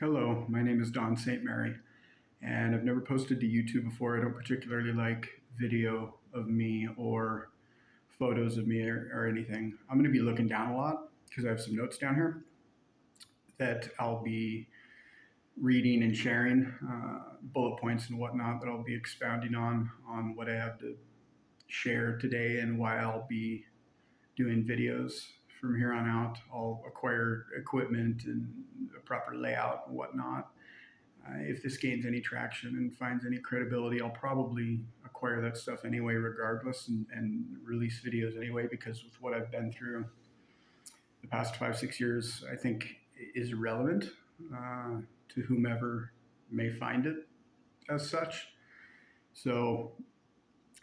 Hello, my name is Don St. Mary, and I've never posted to YouTube before. I don't particularly like video of me or photos of me or anything. I'm going to be looking down a lot because I have some notes down here that I'll be reading and sharing, bullet points and whatnot that I'll be expounding on what I have to share today and why I'll be doing videos from here on out. I'll acquire equipment and a proper layout and whatnot. If this gains any traction and finds any credibility, I'll probably acquire that stuff anyway, regardless, and release videos anyway, because with what I've been through the past 5, 6 years, I think is relevant to whomever may find it as such. So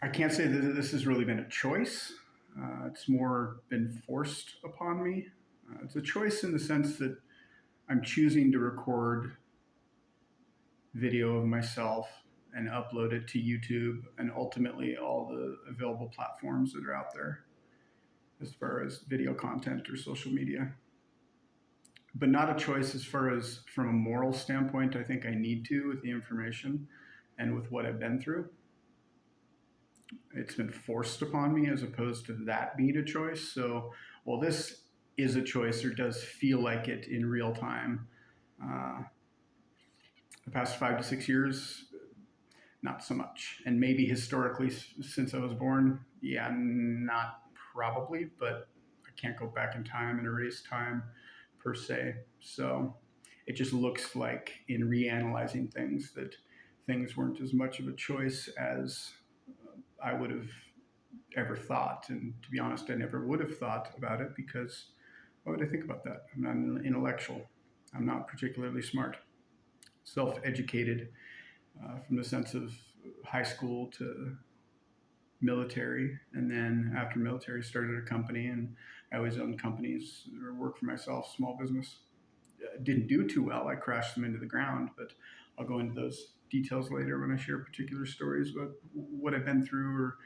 I can't say that this has really been a choice. It's more been forced upon me. It's a choice in the sense that I'm choosing to record video of myself and upload it to YouTube and ultimately all the available platforms that are out there as far as video content or social media. But not a choice as far as from a moral standpoint. I think I need to with the information and with what I've been through. It's been forced upon me as opposed to that being a choice. So, well, this is a choice or does feel like it in real time. The past 5 to 6 years, not so much. And maybe historically, since I was born, yeah, not probably, but I can't go back in time and erase time per se. So it just looks like in reanalyzing things that things weren't as much of a choice as I would have ever thought. And to be honest, I never would have thought about it because why would I think about that? I'm not an intellectual. I'm not particularly smart. Self-educated from the sense of high school to military, and then after military started a company, and I always owned companies or worked for myself, small business. Didn't do too well. I crashed them into the ground, but I'll go into those details later when I share particular stories about what I've been through or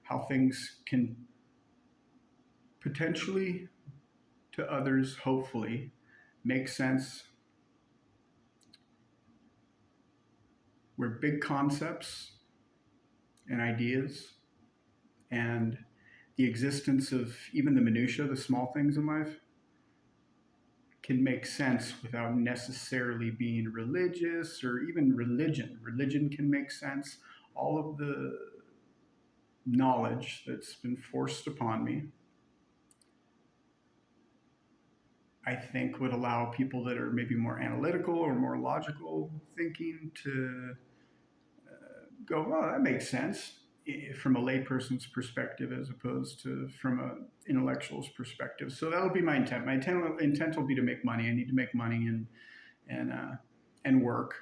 how things can potentially to others, hopefully, make sense where big concepts and ideas and the existence of even the minutia, the small things in life, can make sense without necessarily being religious or even religion. Religion can make sense. All of the knowledge that's been forced upon me, I think would allow people that are maybe more analytical or more logical thinking to go, well, that makes sense from a layperson's perspective as opposed to from an intellectual's perspective. So that'll be my intent. My intent will be to make money. I need to make money and work.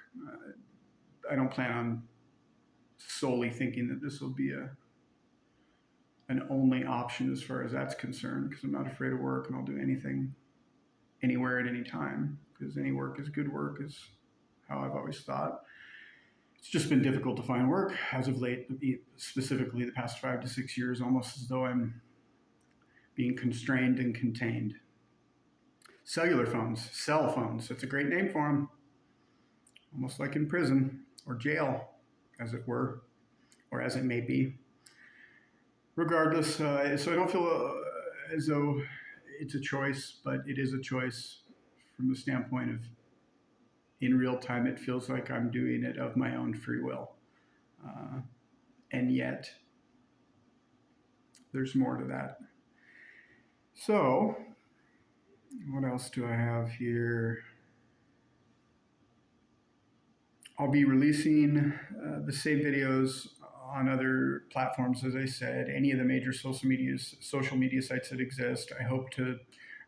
I don't plan on solely thinking that this will be an only option as far as that's concerned, because I'm not afraid of work and I'll do anything, anywhere at any time, because any work is good work is how I've always thought. It's just been difficult to find work as of late, specifically the past 5 to 6 years, almost as though I'm being constrained and contained. Cellular phones, cell phones, that's a great name for them. Almost like in prison or jail, as it were, or as it may be. Regardless, so I don't feel as though it's a choice, but it is a choice from the standpoint of in real time, it feels like I'm doing it of my own free will. And yet, there's more to that. So, what else do I have here? I'll be releasing the same videos on other platforms, as I said, any of the major social media sites that exist. I hope to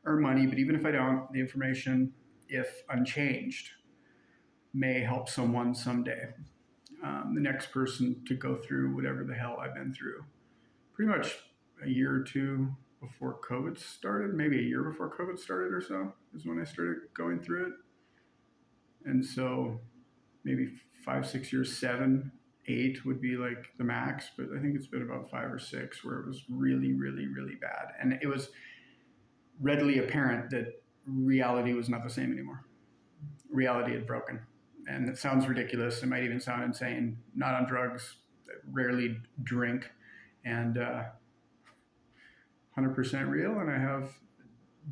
earn money, but even if I don't, the information, if unchanged, may help someone someday. The next person to go through whatever the hell I've been through. Pretty much a year or two before COVID started, maybe a year before COVID started or so, is when I started going through it. And so maybe 5, 6 years, 7, 8 would be like the max, but I think it's been about 5 or 6 where it was really, really, really bad. And it was readily apparent that reality was not the same anymore. reality had broken. And it sounds ridiculous. It might even sound insane. Not on drugs, rarely drink, and 100% real. And I have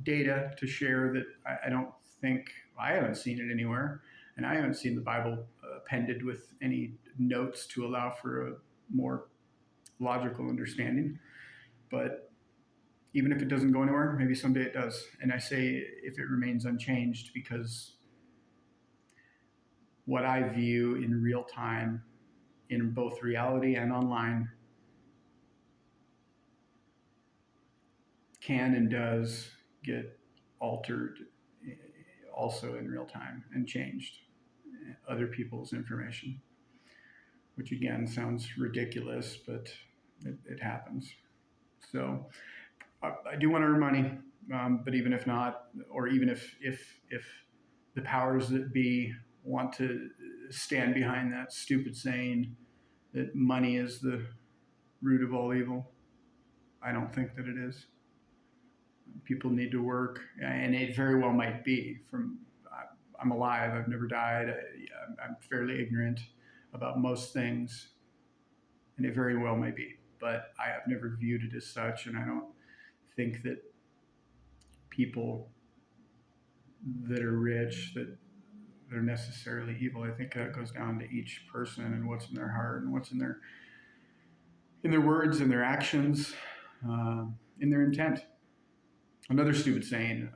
data to share that I don't think, I haven't seen it anywhere. And I haven't seen the Bible appended with any notes to allow for a more logical understanding. But even if it doesn't go anywhere, maybe someday it does. And I say if it remains unchanged because what I view in real time, in both reality and online, can and does get altered also in real time and changed other people's information, which again sounds ridiculous, but it happens. So I do want to earn money, but even if not, or even if the powers that be want to stand behind that stupid saying that money is the root of all evil, I don't think that it is. People need to work, and it very well might be. I'm alive. I've never died. I'm fairly ignorant about most things, and it very well may be. But I have never viewed it as such, and I don't think that people that are rich that they're necessarily evil. I think that goes down to each person and what's in their heart and what's in their words, in their actions, in their intent. Another stupid saying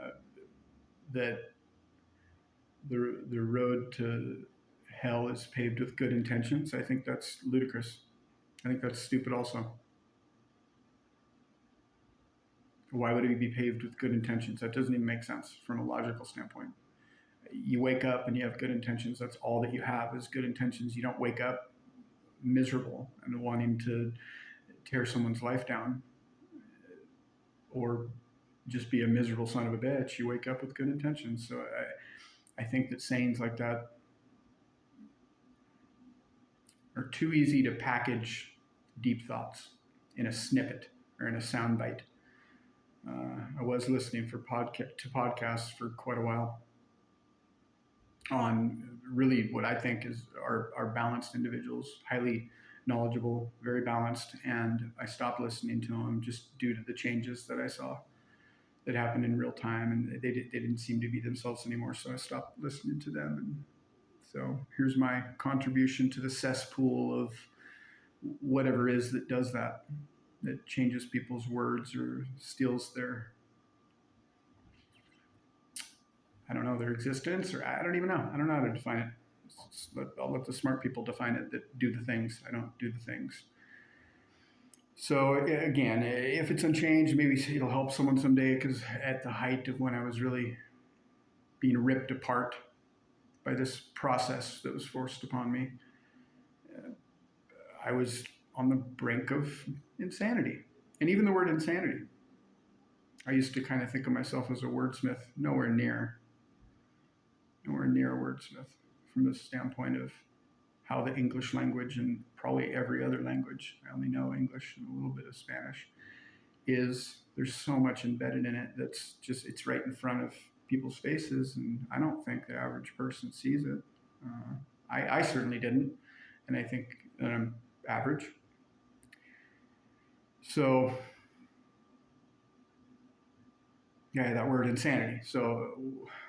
that the road to hell is paved with good intentions. I think that's ludicrous. I think that's stupid also. Why would it be paved with good intentions? That doesn't even make sense from a logical standpoint. You wake up and you have good intentions. That's all that you have is good intentions. You don't wake up miserable and wanting to tear someone's life down or just be a miserable son of a bitch. You wake up with good intentions. So I think that sayings like that are too easy to package deep thoughts in a snippet or in a soundbite. I was listening to podcasts for quite a while on really what I think are balanced individuals, highly knowledgeable, very balanced, and I stopped listening to them just due to the changes that I saw that happened in real time, and they didn't seem to be themselves anymore, so I stopped listening to them. And so here's my contribution to the cesspool of whatever it is that does that changes people's words or steals their, I don't know, their existence, or I don't even know. I don't know how to define it. I'll let the smart people define it that do the things. I don't do the things. So again, if it's unchanged, maybe it'll help someone someday, because at the height of when I was really being ripped apart by this process that was forced upon me, I was on the brink of insanity. And even the word insanity, I used to kind of think of myself as a wordsmith, nowhere near a wordsmith from the standpoint of how the English language, and probably every other language, I only know English and a little bit of Spanish, is there's so much embedded in it that's just, it's right in front of people's faces, and I don't think the average person sees it. I certainly didn't, and I think that I'm average. So yeah, that word insanity. So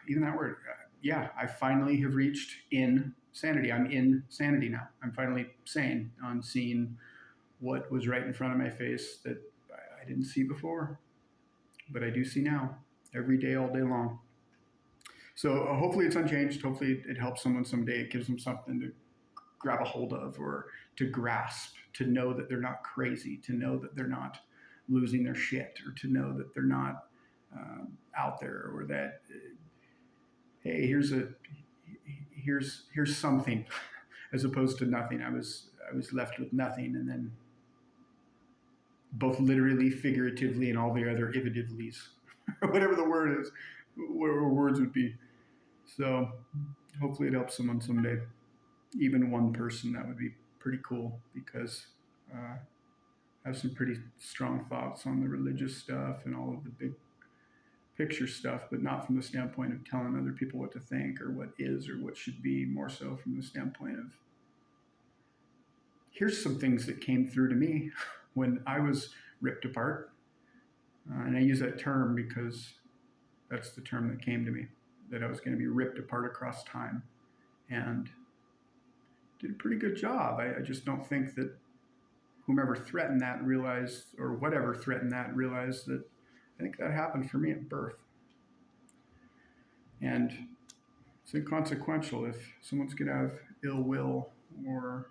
even that word, yeah, I finally have reached insanity. I'm in sanity now. I'm finally sane on seeing what was right in front of my face that I didn't see before, but I do see now, every day, all day long. So hopefully it's unchanged. Hopefully it helps someone someday. It gives them something to grab a hold of or to grasp, to know that they're not crazy, to know that they're not losing their shit, or to know that they're not out there, or that hey, here's something, as opposed to nothing. I was left with nothing, and then both literally, figuratively, and all the other evitivelies, whatever the word is, whatever words would be. So hopefully it helps someone someday, even one person. That would be pretty cool, because I have some pretty strong thoughts on the religious stuff and all of the big picture stuff, but not from the standpoint of telling other people what to think or what is or what should be, more so from the standpoint of here's some things that came through to me when I was ripped apart. And I use that term because that's the term that came to me, that I was going to be ripped apart across time. And did a pretty good job. I just don't think that whomever threatened that realized, or whatever threatened that realized that I think that happened for me at birth. And it's inconsequential. If someone's going to have ill will or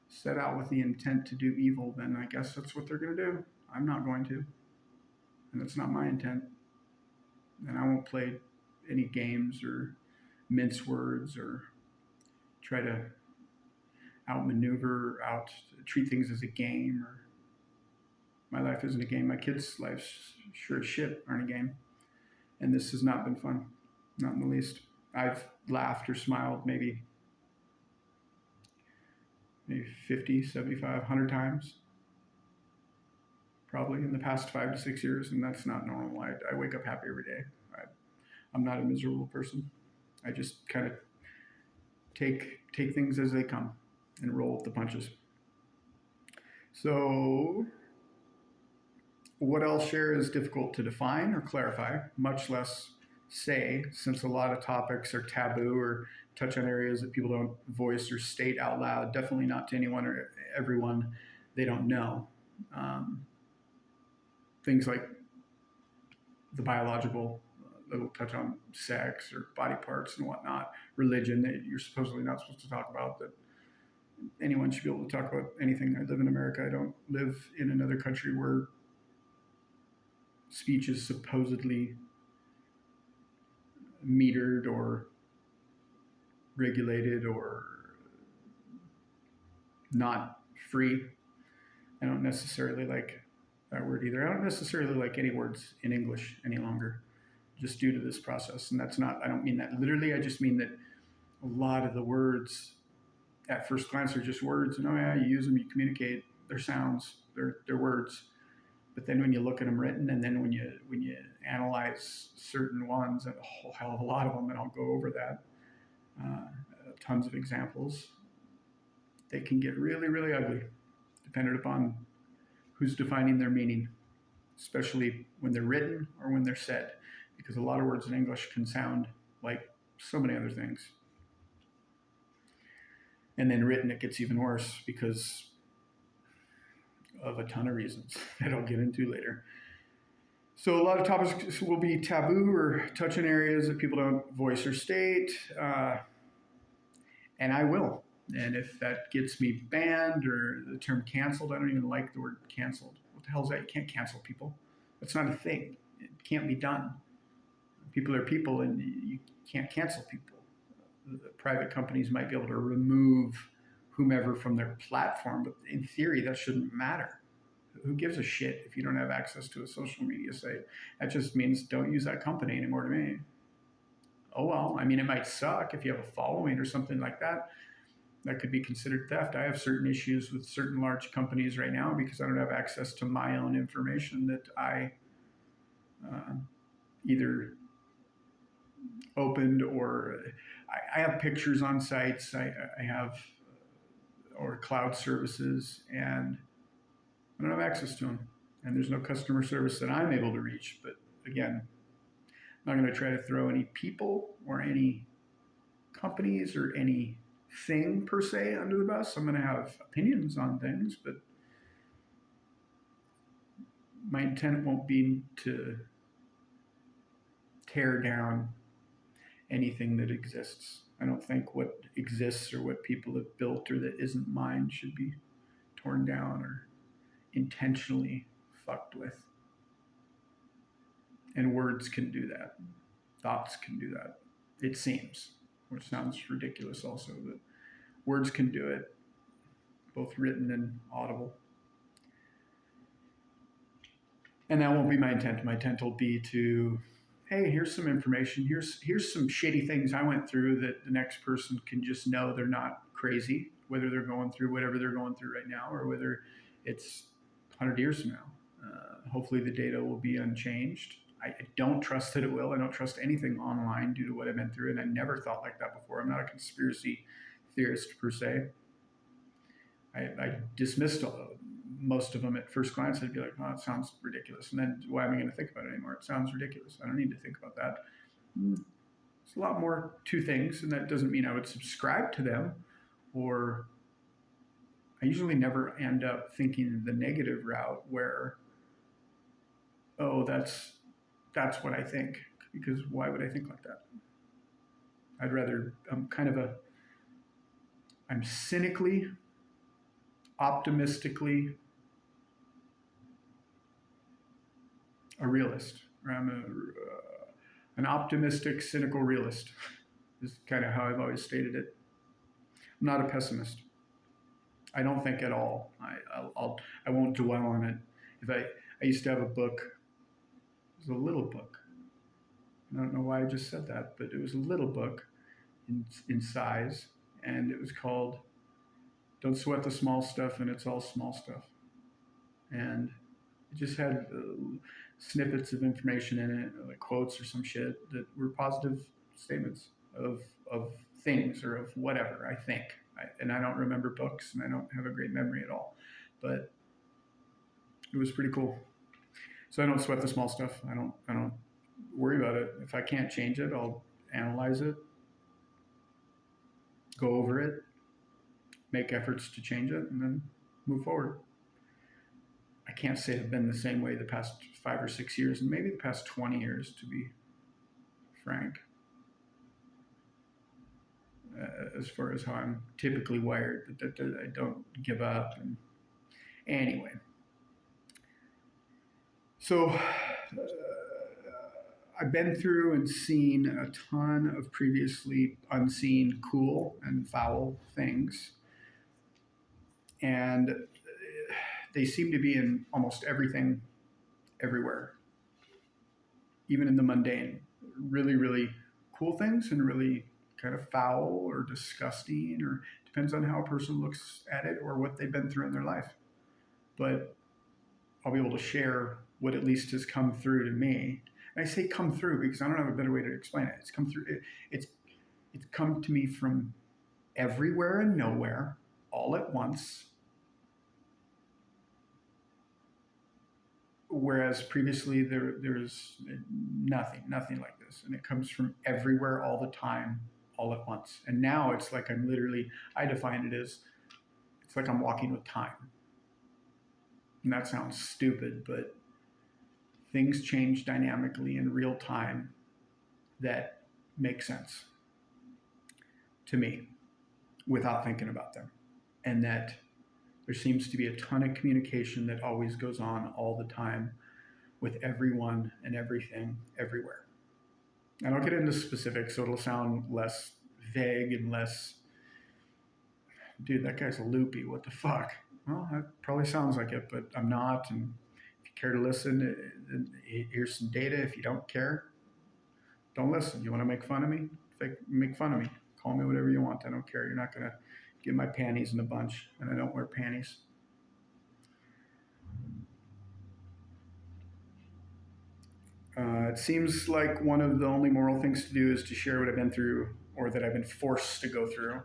set out with the intent to do evil, then I guess that's what they're going to do. I'm not going to. And that's not my intent. And I won't play any games or mince words or try to outmaneuver, treat things as a game. Or my life isn't a game. My kids' lives sure as shit aren't a game. And this has not been fun, not in the least. I've laughed or smiled maybe 50, 75, 100 times, probably in the past 5 to 6 years, and that's not normal. I wake up happy every day. I'm not a miserable person. I just kind of take things as they come and roll with the punches. So what I'll share is difficult to define or clarify, much less say, since a lot of topics are taboo or touch on areas that people don't voice or state out loud, definitely not to anyone or everyone they don't know. Things like the biological, they'll touch on sex or body parts and whatnot, religion that you're supposedly not supposed to talk about, that anyone should be able to talk about anything. I live in America. I don't live in another country where speech is supposedly metered or regulated or not free. I don't necessarily like that word either. I don't necessarily like any words in English any longer, just due to this process. And that's not, I don't mean that literally. I just mean that a lot of the words at first glance are just words. And oh yeah, you use them, you communicate. They're sounds, they're words. But then when you look at them written, and then when you analyze certain ones, and a whole hell of a lot of them, and I'll go over that, tons of examples, they can get really, really ugly, dependent upon who's defining their meaning, especially when they're written or when they're said, because a lot of words in English can sound like so many other things. And then written, it gets even worse because of a ton of reasons that I'll get into later. So a lot of topics will be taboo or touch on areas that people don't voice or state, and I will. And if that gets me banned or the term canceled, I don't even like the word canceled. What the hell is that? You can't cancel people. That's not a thing. It can't be done. People are people, and you can't cancel people. The private companies might be able to remove whomever from their platform, but in theory, that shouldn't matter. Who gives a shit if you don't have access to a social media site? That just means don't use that company anymore to me. Oh well, I mean, it might suck if you have a following or something like that. That could be considered theft. I have certain issues with certain large companies right now because I don't have access to my own information that I either opened or I have pictures on sites. I have or cloud services, and I don't have access to them. And there's no customer service that I'm able to reach. But again, I'm not going to try to throw any people or any companies or anything per se under the bus. I'm going to have opinions on things, but my intent won't be to tear down anything that exists. I don't think what exists or what people have built or that isn't mine should be torn down or intentionally fucked with. And words can do that. Thoughts can do that. It seems, which sounds ridiculous also, but words can do it, both written and audible. And that won't be my intent. My intent will be to, hey, here's some information. Here's some shitty things I went through that the next person can just know they're not crazy, whether they're going through whatever they're going through right now or whether it's 100 years from now. Hopefully the data will be unchanged. I don't trust that it will. I don't trust anything online due to what I've been through, and I never thought like that before. I'm not a conspiracy theorist per se. I dismissed most of them at first glance. I'd be like, "Oh, it sounds ridiculous," and then why am I going to think about it anymore? It sounds ridiculous. I don't need to think about that. There's a lot more to things, and that doesn't mean I would subscribe to them, or I usually never end up thinking the negative route where, oh, that's what I think, because why would I think like that? I'd rather I'm cynically, optimistically a realist, or an optimistic, cynical realist. Is kind of how I've always stated it. I'm not a pessimist. I don't think at all. I won't dwell on it. I used to have a book. It was a little book. I don't know why I just said that, but it was a little book in size, and it was called "Don't Sweat the Small Stuff," and it's all small stuff. And it just had snippets of information in it, like quotes or some shit that were positive statements of things or of whatever I think. And I don't remember books, and I don't have a great memory at all, but it was pretty cool. So I don't sweat the small stuff. I don't worry about it. If I can't change it, I'll analyze it, go over it, make efforts to change it, and then move forward. I can't say I've been the same way the past 5 or 6 years, and maybe the past 20 years, to be frank, as far as how I'm typically wired. But I don't give up. And anyway, so I've been through and seen a ton of previously unseen cool and foul things, and they seem to be in almost everything, everywhere, even in the mundane. Really, really cool things and really kind of foul or disgusting, or depends on how a person looks at it or what they've been through in their life. But I'll be able to share what at least has come through to me. And I say come through because I don't have a better way to explain it. It's come through. It's come to me from everywhere and nowhere, all at once. Whereas previously there's nothing like this, and it comes from everywhere all the time, all at once. And now it's like I define it as, it's like I'm walking with time. And that sounds stupid, but things change dynamically in real time that make sense to me without thinking about them. And that there seems to be a ton of communication that always goes on all the time with everyone and everything everywhere. I don't get into specifics, so it'll sound less vague and less, dude, that guy's a loopy, what the fuck? Well, that probably sounds like it, but I'm not. And if you care to listen, here's some data. If you don't care, don't listen. You want to make fun of me? Make fun of me. Call me whatever you want. I don't care. You're not going to get my panties in a bunch, and I don't wear panties. It seems like one of the only moral things to do is to share what I've been through, or that I've been forced to go through.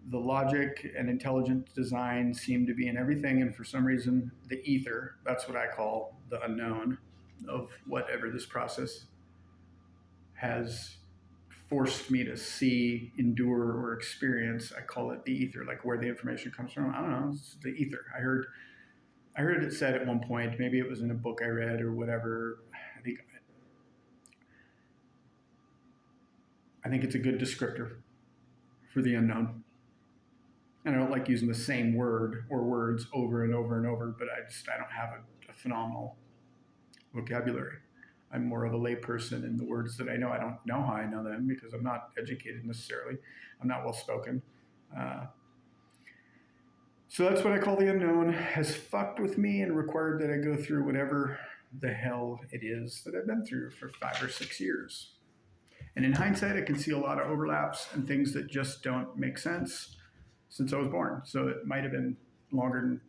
The logic and intelligent design seem to be in everything, and for some reason, the ether, that's what I call the unknown of whatever this process has forced me to see, endure, or experience. I call it the ether, like where the information comes from. I don't know, it's the ether. I heard it said at one point, maybe it was in a book I read or whatever. I think it's a good descriptor for the unknown. And I don't like using the same word or words over and over and over, but I don't have a phenomenal vocabulary. I'm more of a layperson in the words that I know. I don't know how I know them because I'm not educated necessarily. I'm not well spoken. So that's what I call the unknown. Has fucked with me and required that I go through whatever the hell it is that I've been through for 5 or 6 years. And in hindsight, I can see a lot of overlaps and things that just don't make sense since I was born. So it might have been longer than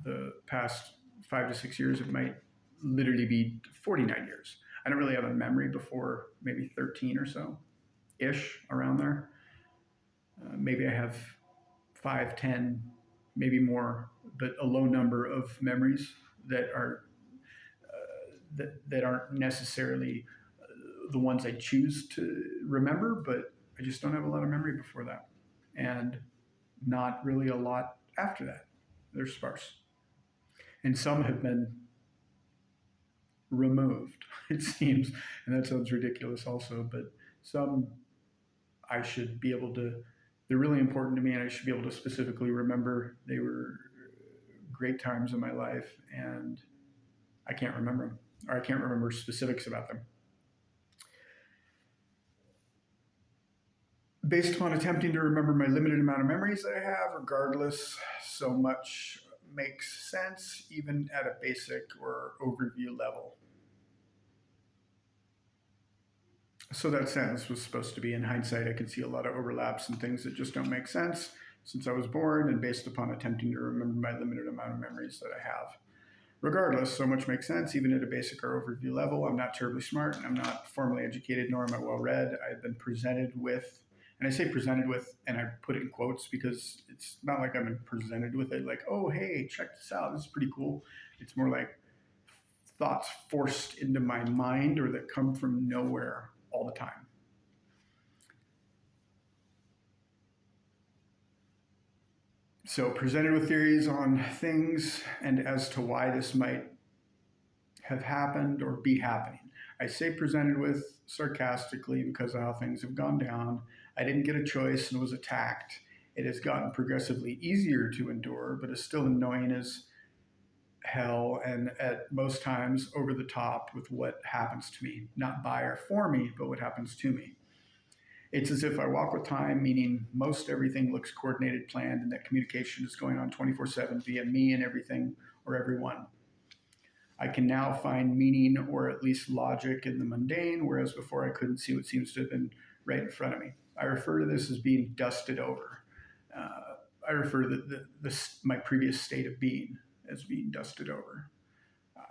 the past 5 to 6 years. It might literally be 49 years. I don't really have a memory before maybe 13 or so ish, around there. Maybe I have 5, 10, maybe more, but a low number of memories that are that aren't necessarily the ones I choose to remember, but I just don't have a lot of memory before that, and not really a lot after that. They're sparse, and some have been removed. It seems, and that sounds ridiculous, also, but some I should be able to. They're really important to me, and I should be able to specifically remember they were great times in my life, and I can't remember them, or I can't remember specifics about them. Based upon attempting to remember my limited amount of memories that I have, regardless, so much makes sense, even at a basic or overview level. So that sentence was supposed to be, in hindsight, I can see a lot of overlaps and things that just don't make sense since I was born, and based upon attempting to remember my limited amount of memories that I have. Regardless, so much makes sense, even at a basic or overview level. I'm not terribly smart, and I'm not formally educated, nor am I well read. I've been presented with, and I say presented with, and I put it in quotes because it's not like I've been presented with it like, oh, hey, check this out, this is pretty cool. It's more like thoughts forced into my mind or that come from nowhere all the time. So, presented with theories on things and as to why this might have happened or be happening. I say presented with sarcastically because of how things have gone down. I didn't get a choice and was attacked. It has gotten progressively easier to endure, but is still annoying as hell, and at most times over the top with what happens to me. Not by or for me, but what happens to me. It's as if I walk with time, meaning most everything looks coordinated, planned, and that communication is going on 24/7 via me and everything or everyone. I can now find meaning or at least logic in the mundane, whereas before I couldn't see what seems to have been right in front of me. I refer to this as being dusted over. I refer to my previous state of being as being dusted over.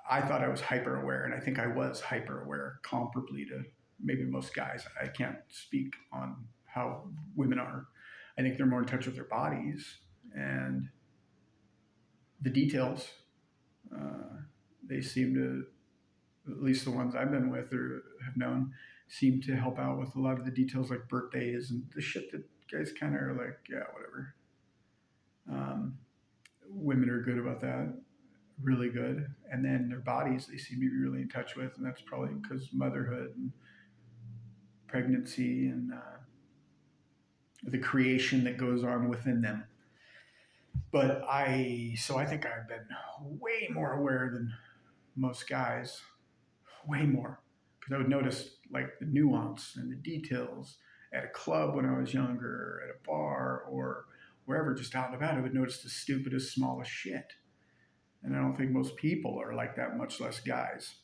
I thought I was hyper aware, and I think I was hyper aware comparably to maybe most guys. I can't speak on how women are. I think they're more in touch with their bodies and the details. They seem to, at least the ones I've been with or have known, seem to help out with a lot of the details like birthdays and the shit that guys kind of are like, yeah, whatever. Women are good about that, really good. And then their bodies, they seem to be really in touch with, and that's probably because motherhood and pregnancy and the creation that goes on within them. But so I think I've been way more aware than most guys, way more, because I would notice like the nuance and the details at a club when I was younger, at a bar, or wherever, just out and about. I would notice the stupidest, smallest shit. And I don't think most people are like that, much less guys.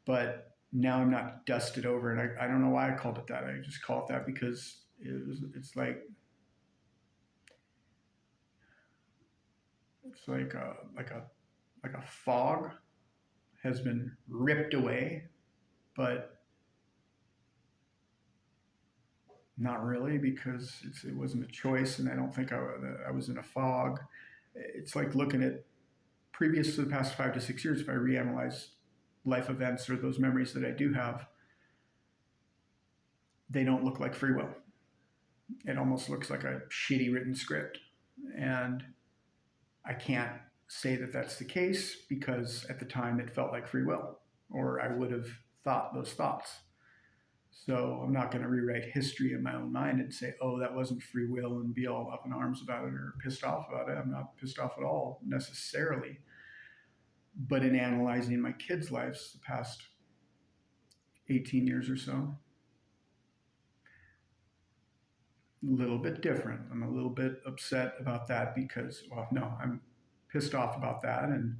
But now I'm not dusted over, and I don't know why I called it that. I just call it that because it's like a fog has been ripped away, but not really, because it wasn't a choice, and I don't think I was in a fog. It's like looking at previous to the past 5 to 6 years. If I reanalyze life events or those memories that I do have, they don't look like free will. It almost looks like a shitty written script. And I can't say that that's the case because at the time it felt like free will, or I would have thought those thoughts. So I'm not going to rewrite history in my own mind and say, oh, that wasn't free will, and be all up in arms about it or pissed off about it. I'm not pissed off at all necessarily. But in analyzing my kids' lives the past 18 years or so, a little bit different. I'm a little bit upset about that because, well, no, I'm pissed off about that and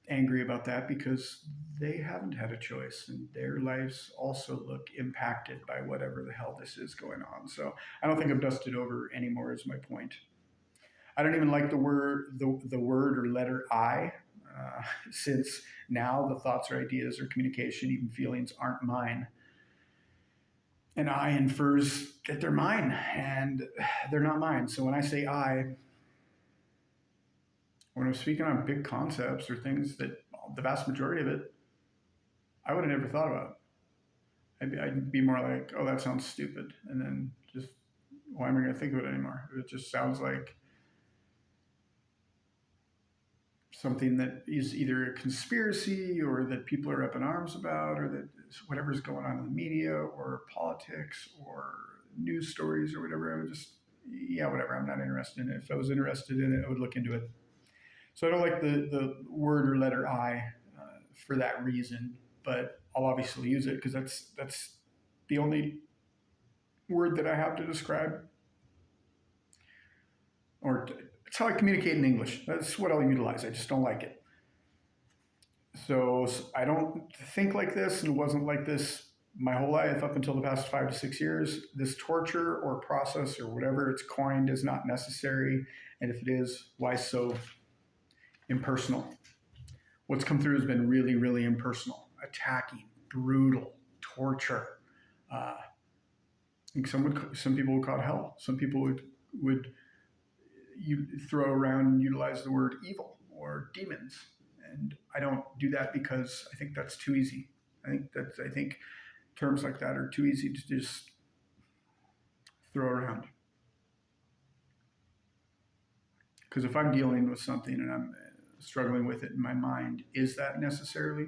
angry about that because they haven't had a choice, and their lives also look impacted by whatever the hell this is going on. So I don't think I'm dusted over anymore, is my point. I don't even like the word or letter I. since now the thoughts or ideas or communication, even feelings, aren't mine. And I infers that they're mine, and they're not mine. So when I say I, when I'm speaking on big concepts or things that the vast majority of it, I would have never thought about. I'd be more like, oh, that sounds stupid. And then just, why am I going to think of it anymore? It just sounds like something that is either a conspiracy or that people are up in arms about, or that whatever's going on in the media or politics or news stories or whatever. I would just, yeah, whatever. I'm not interested in it. If I was interested in it, I would look into it. So I don't like the word or letter I for that reason, but I'll obviously use it because that's the only word that I have to describe, or it's how I communicate in English. That's what I'll utilize. I just don't like it. So I don't think like this, and it wasn't like this my whole life up until the past 5 to 6 years. This torture or process or whatever it's coined is not necessary, and if it is, why so impersonal? What's come through has been really, really impersonal, attacking, brutal, torture. I think some people would call it hell. Some people would you throw around and utilize the word evil or demons, and I don't do that because I think that's too easy. I think terms like that are too easy to just throw around. Because if I'm dealing with something and I'm struggling with it in my mind, is that necessarily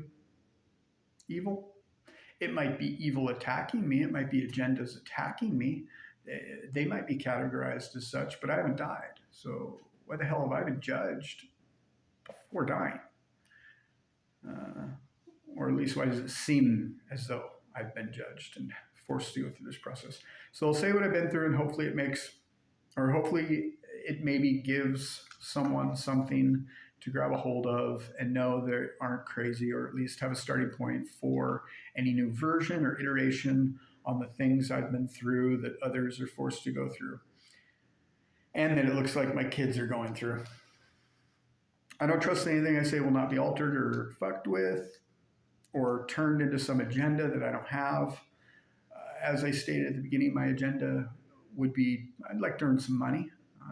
evil? It might be evil attacking me. It might be agendas attacking me. They might be categorized as such, but I haven't died. So why the hell have I been judged before dying? Or at least why does it seem as though I've been judged and forced to go through this process? So I'll say what I've been through, and hopefully hopefully it maybe gives someone something to grab a hold of and know they aren't crazy, or at least have a starting point for any new version or iteration on the things I've been through that others are forced to go through, and that it looks like my kids are going through. I don't trust anything I say will not be altered or fucked with or turned into some agenda that I don't have. As I stated at the beginning, my agenda would be I'd like to earn some money.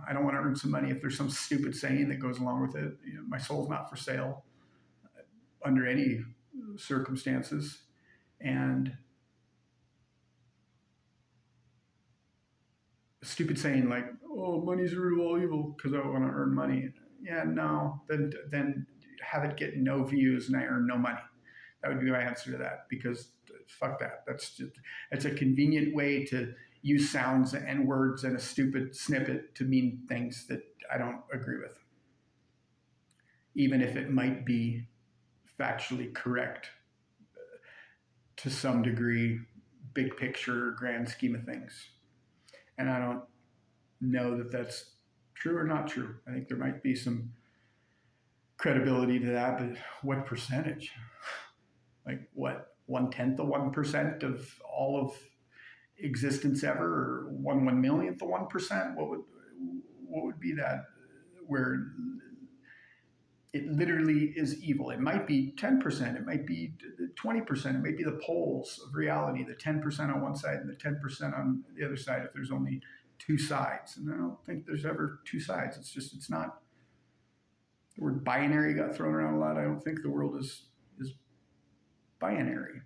I don't want to earn some money if there's some stupid saying that goes along with it. You know, my soul's not for sale under any circumstances. And a stupid saying like, oh, money's the root of all evil because I want to earn money. Yeah, no, then have it get no views and I earn no money. That would be my answer to that, because fuck that. It's a convenient way to use sounds and words and a stupid snippet to mean things that I don't agree with, even if it might be factually correct to some degree, big picture, grand scheme of things. And I don't know that that's true or not true. I think there might be some credibility to that, but what percentage? Like what, 1/10 of 1% of all of existence ever, or 1/1,000,000th of 1%? What would be that where it literally is evil? It might be 10%, it might be 20%, it might be the poles of reality, the 10% on one side and the 10% on the other side, if there's only two sides. And I don't think there's ever two sides. It's not. The word binary got thrown around a lot. I don't think the world is binary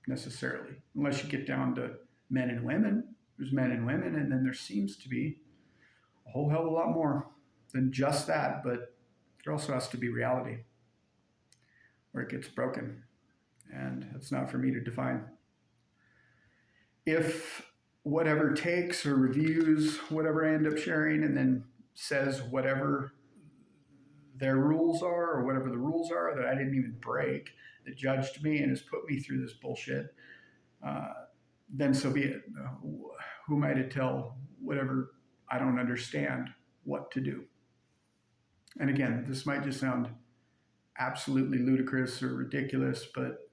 necessarily, unless you get down to men and women. There's men and women, and then there seems to be a whole hell of a lot more than just that, but there also has to be reality where it gets broken, and it's not for me to define. If whatever takes or reviews whatever I end up sharing and then says whatever their rules are or whatever the rules are that I didn't even break, that judged me and has put me through this bullshit, then so be it. Who am I to tell whatever I don't understand what to do? And again, this might just sound absolutely ludicrous or ridiculous, but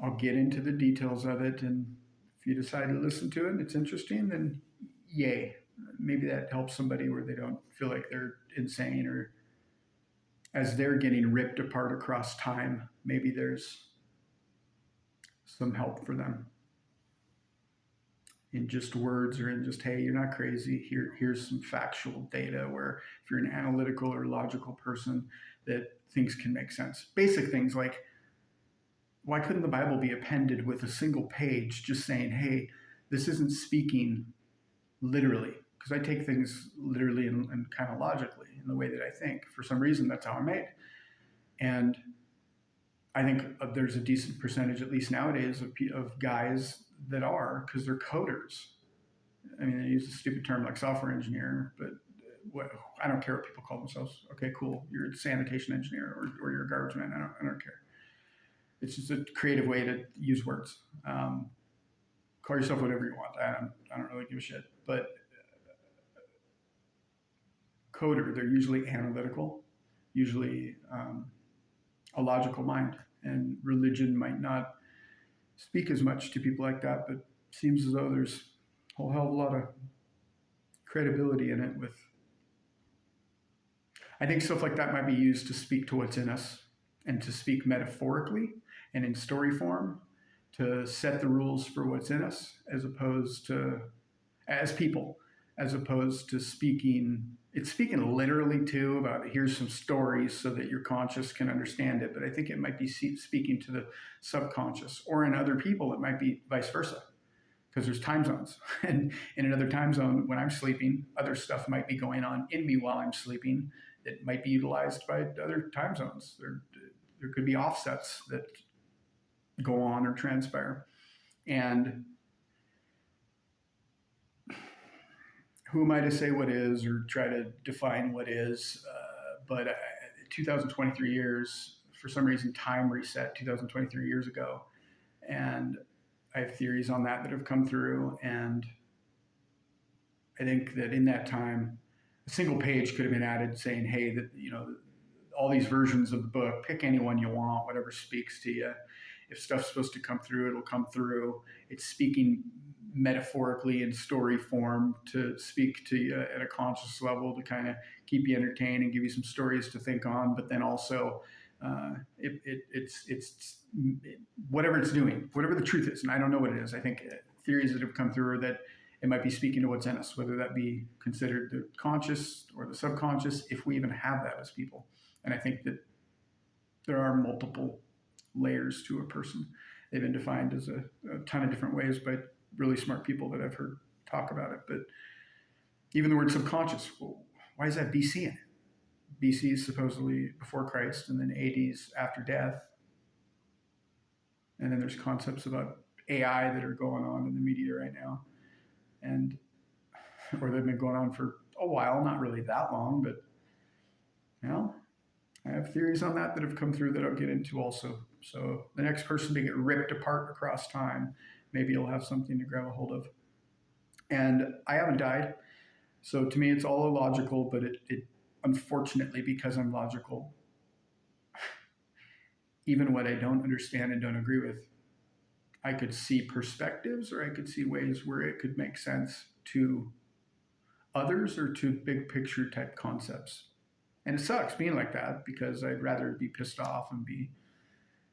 I'll get into the details of it. And if you decide to listen to it and it's interesting, then yay. Maybe that helps somebody where they don't feel like they're insane or as they're getting ripped apart across time, maybe there's some help for them in just words or in just, hey, you're not crazy. Here's some factual data where if you're an analytical or logical person, that things can make sense. Basic things like, why couldn't the Bible be appended with a single page just saying, hey, this isn't speaking literally? Because I take things literally and kind of logically in the way that I think. For some reason, that's how I'm made. And I think there's a decent percentage, at least nowadays, of guys that are, because they're coders. I mean, they use a stupid term like software engineer, but I don't care what people call themselves. Okay, cool. You're a sanitation engineer or you're a garbage man. I don't care. It's just a creative way to use words. Call yourself whatever you want. I don't really give a shit. But coder, they're usually analytical, usually a logical mind. And religion might not speak as much to people like that, but seems as though there's a whole hell of a lot of credibility in it. With, I think stuff like that might be used to speak to what's in us and to speak metaphorically and in story form to set the rules for what's in us, as opposed to, as people, as opposed to speaking. It's speaking literally too about here's some stories so that your conscious can understand it. But I think it might be speaking to the subconscious, or in other people, it might be vice versa, because there's time zones. And in another time zone, when I'm sleeping, other stuff might be going on in me while I'm sleeping. It might be utilized by other time zones. There could be offsets that go on or transpire. And who am I to say what is or try to define what is? But 2023 years, for some reason, time reset 2023 years ago. And I have theories on that have come through. And I think that in that time, a single page could have been added saying, hey, that, all these versions of the book, pick any one you want, whatever speaks to you. If stuff's supposed to come through, it'll come through. It's speaking metaphorically in story form to speak to you at a conscious level, to kind of keep you entertained and give you some stories to think on. But then also, it's whatever it's doing, whatever the truth is. And I don't know what it is. I think theories that have come through are that it might be speaking to what's in us, whether that be considered the conscious or the subconscious, if we even have that as people. And I think that there are multiple layers to a person. They've been defined as a ton of different ways by really smart people that I've heard talk about it. But even the word subconscious, well, why is that BC in it? BC is supposedly before Christ, and then AD's after death. And then there's concepts about AI that are going on in the media right now, or they've been going on for a while, not really that long, but I have theories on that have come through that I'll get into also. So the next person to get ripped apart across time, maybe you'll have something to grab a hold of. And I haven't died. So to me, it's all illogical, but it unfortunately, because I'm logical, even what I don't understand and don't agree with, I could see perspectives, or I could see ways where it could make sense to others or to big picture type concepts. And it sucks being like that, because I'd rather be pissed off and be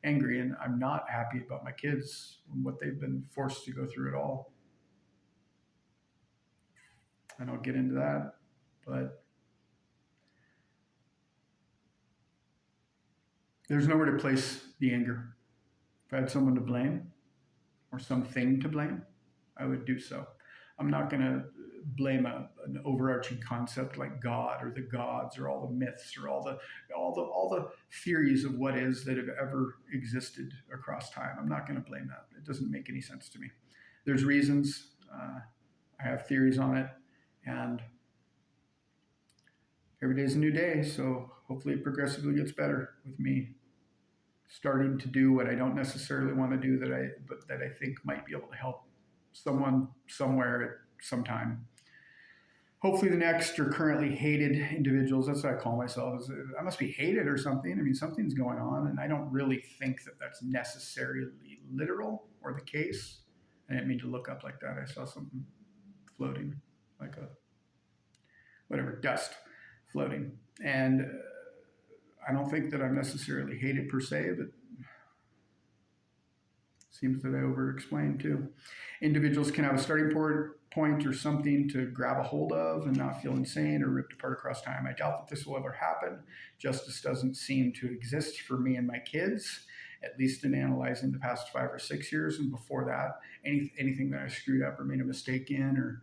angry, and I'm not happy about my kids and what they've been forced to go through at all. And I'll get into that, but there's nowhere to place the anger. If I had someone to blame or something to blame, I would do so. I'm not going to blame an overarching concept like God or the gods or all the myths or all the theories of what is that have ever existed across time. I'm not going to blame that. It doesn't make any sense to me. There's reasons. I have theories on it, and every day is a new day. So hopefully it progressively gets better with me starting to do what I don't necessarily want to do, but that I think might be able to help someone somewhere at some time. Hopefully the next or currently hated individuals, that's what I call myself, is I must be hated or something. I mean, something's going on, and I don't really think that that's necessarily literal or the case. I didn't mean to look up like that. I saw something floating, like dust floating. And I don't think that I'm necessarily hated per se, but seems that I over-explained too. Individuals can have a starting point or something to grab a hold of and not feel insane or ripped apart across time. I doubt that this will ever happen. Justice doesn't seem to exist for me and my kids, at least in analyzing the past 5 or 6 years. And before that, anything that I screwed up or made a mistake in, or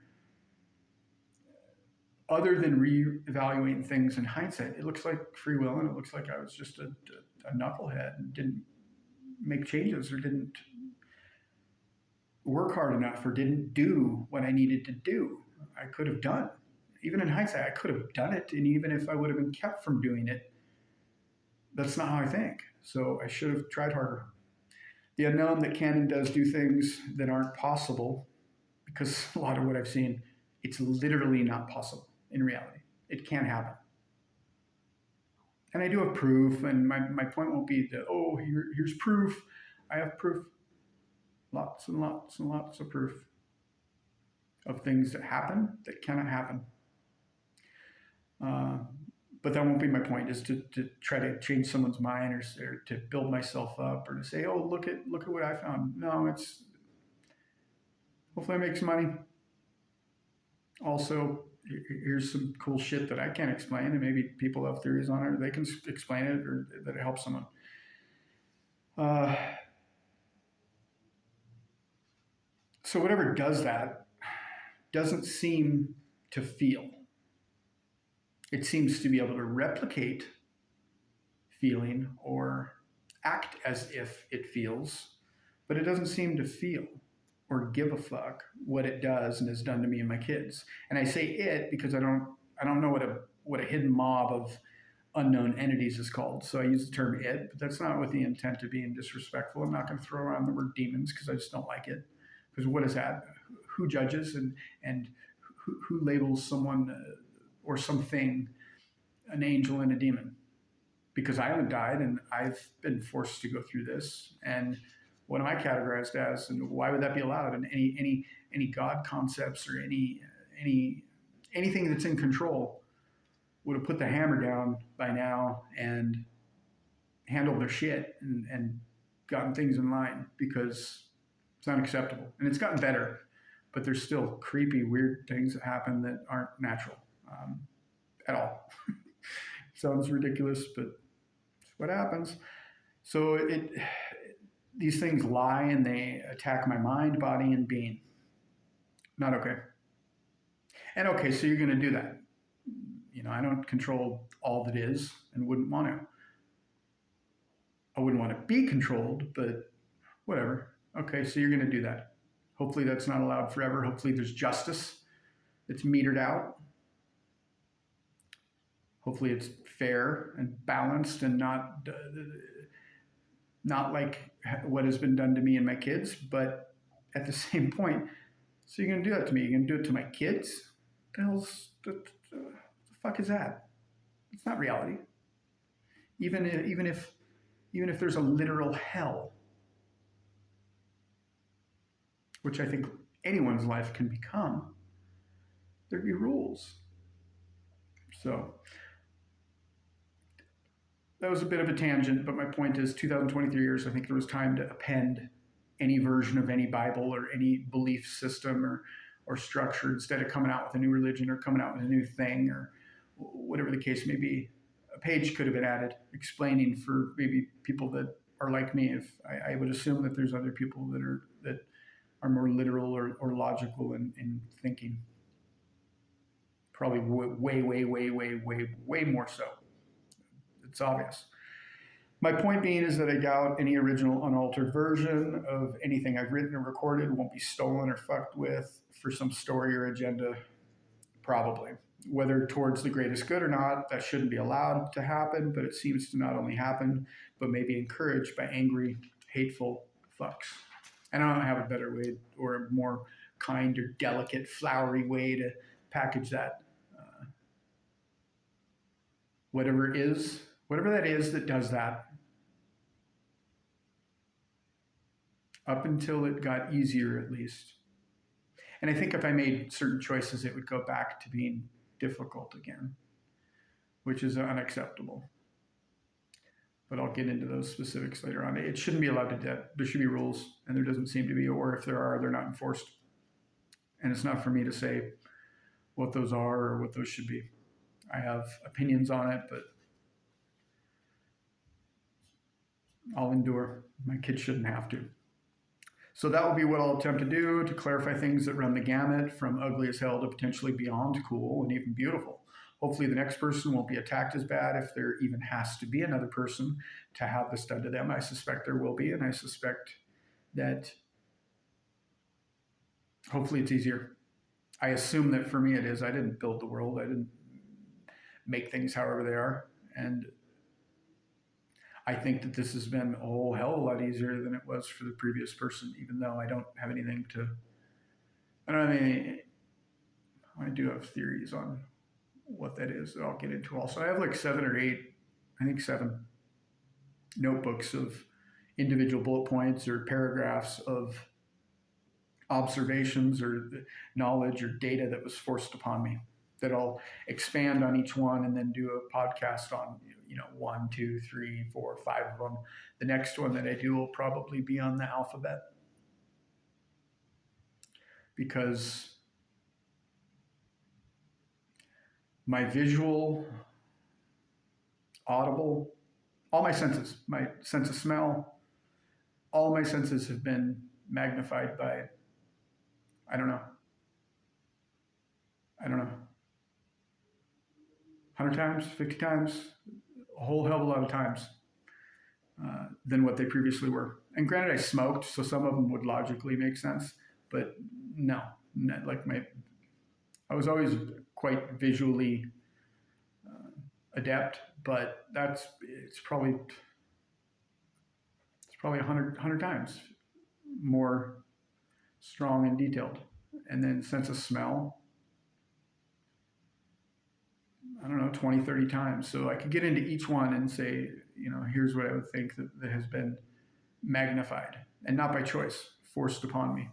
other than reevaluating things in hindsight, it looks like free will, and it looks like I was just a knucklehead and didn't make changes or didn't work hard enough or didn't do what I needed to do. I could have done. Even in hindsight, I could have done it. And even if I would have been kept from doing it, that's not how I think. So I should have tried harder. The unknown that can and does do things that aren't possible, because a lot of what I've seen, it's literally not possible in reality. It can't happen. And I do have proof, and my point won't be that, oh, here's proof. I have proof. Lots and lots and lots of proof of things that happen that cannot happen. But that won't be my point, is to try to change someone's mind or to build myself up or to say, oh, look at what I found. No, it's hopefully I make some money. Also, here's some cool shit that I can't explain, and maybe people have theories on it, or they can explain it, or that it helps someone. So whatever does that doesn't seem to feel. It seems to be able to replicate feeling or act as if it feels, but it doesn't seem to feel or give a fuck what it does and has done to me and my kids. And I say it because I don't know what a hidden mob of unknown entities is called. So I use the term it, but that's not with the intent of being disrespectful. I'm not going to throw around the word demons because I just don't like it. Because what is that? Who judges and who labels someone or something an angel and a demon? Because I haven't died and I've been forced to go through this. And what am I categorized as? And why would that be allowed? And any God concepts or anything that's in control would have put the hammer down by now and handled their shit and gotten things in line, because it's unacceptable. And it's gotten better, but there's still creepy, weird things that happen that aren't natural at all. Sounds ridiculous, but it's what happens. So these things lie and they attack my mind, body, and being. Not okay. And okay, so you're going to do that. I don't control all that is and wouldn't want to. I wouldn't want to be controlled, but whatever. Okay, so you're going to do that. Hopefully that's not allowed forever. Hopefully there's justice that's metered out. Hopefully it's fair and balanced and not like what has been done to me and my kids. But at the same point, so you're going to do that to me. You're going to do it to my kids? The fuck is that? It's not reality. Even if there's a literal hell, which I think anyone's life can become, there'd be rules. So that was a bit of a tangent, but my point is 2023 years, I think there was time to append any version of any Bible or any belief system or structure, instead of coming out with a new religion or coming out with a new thing or whatever the case may be. A page could have been added explaining for maybe people that are like me. If I would assume that there's other people that are more literal or logical in thinking. Probably way more so. It's obvious. My point being is that I doubt any original unaltered version of anything I've written or recorded won't be stolen or fucked with for some story or agenda, probably. Whether towards the greatest good or not, that shouldn't be allowed to happen, but it seems to not only happen, but may be encouraged by angry, hateful fucks. And I don't have a better way or a more kind or delicate, flowery way to package that. Whatever that is that does that, up until it got easier at least. And I think if I made certain choices, it would go back to being difficult again, which is unacceptable. but I'll get into those specifics later on. It shouldn't be allowed to debt. There should be rules, and there doesn't seem to be, or if there are, they're not enforced. And it's not for me to say what those are or what those should be. I have opinions on it, but I'll endure. My kids shouldn't have to. So that will be what I'll attempt to do, to clarify things that run the gamut from ugly as hell to potentially beyond cool and even beautiful. Hopefully the next person won't be attacked as bad if there even has to be another person to have this done to them. I suspect there will be, and I suspect that hopefully it's easier. I assume that for me it is. I didn't build the world. I didn't make things however they are. And I think that this has been a whole hell of a lot easier than it was for the previous person, even though I don't have anything to, I don't have any, I do have theories on what that is that I'll get into also. I have like 7 or 8, I think 7 notebooks of individual bullet points or paragraphs of observations or knowledge or data that was forced upon me that I'll expand on each one and then do a podcast on, 1, 2, 3, 4, 5 of them. The next one that I do will probably be on the alphabet, because my visual, audible, all my senses, my sense of smell, all my senses have been magnified by, I don't know, 100 times, 50 times, a whole hell of a lot of times than what they previously were. And granted, I smoked, so some of them would logically make sense, but no, I was always quite visually adept, but it's probably 100 times more strong and detailed. And then sense of smell, I don't know, 20, 30 times. So I could get into each one and say, here's what I would think that has been magnified, and not by choice, forced upon me.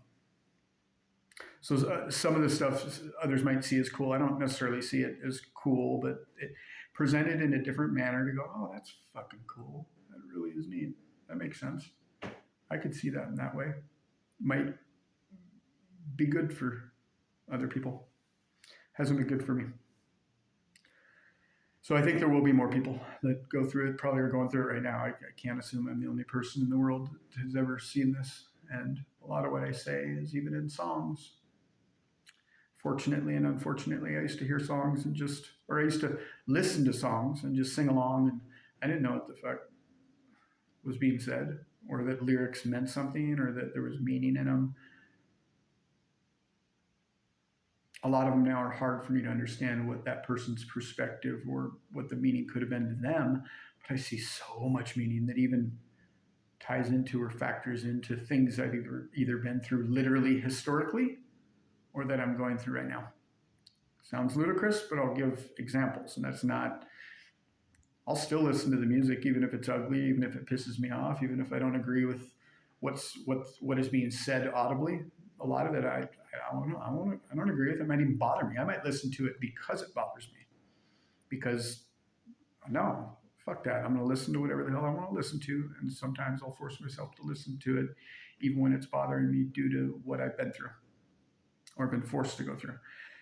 So some of the stuff others might see as cool. I don't necessarily see it as cool, but it presented in a different manner to go, oh, that's fucking cool. That really is neat. That makes sense. I could see that in that way. Might be good for other people. Hasn't been good for me. So I think there will be more people that go through it, probably are going through it right now. I can't assume I'm the only person in the world that has ever seen this. And a lot of what I say is even in songs. Fortunately and unfortunately, I used to hear songs I used to listen to songs and just sing along, and I didn't know what the fuck was being said, or that lyrics meant something, or that there was meaning in them. A lot of them now are hard for me to understand what that person's perspective or what the meaning could have been to them. But I see so much meaning that even ties into or factors into things I've either been through literally historically or that I'm going through right now. Sounds ludicrous, but I'll give examples. And that's not, I'll still listen to the music, even if it's ugly, even if it pisses me off, even if I don't agree with what is being said audibly. A lot of it, I don't agree with. It might even bother me. I might listen to it because it bothers me. Because no, fuck that. I'm going to listen to whatever the hell I want to listen to, and sometimes I'll force myself to listen to it, even when it's bothering me due to what I've been through or been forced to go through.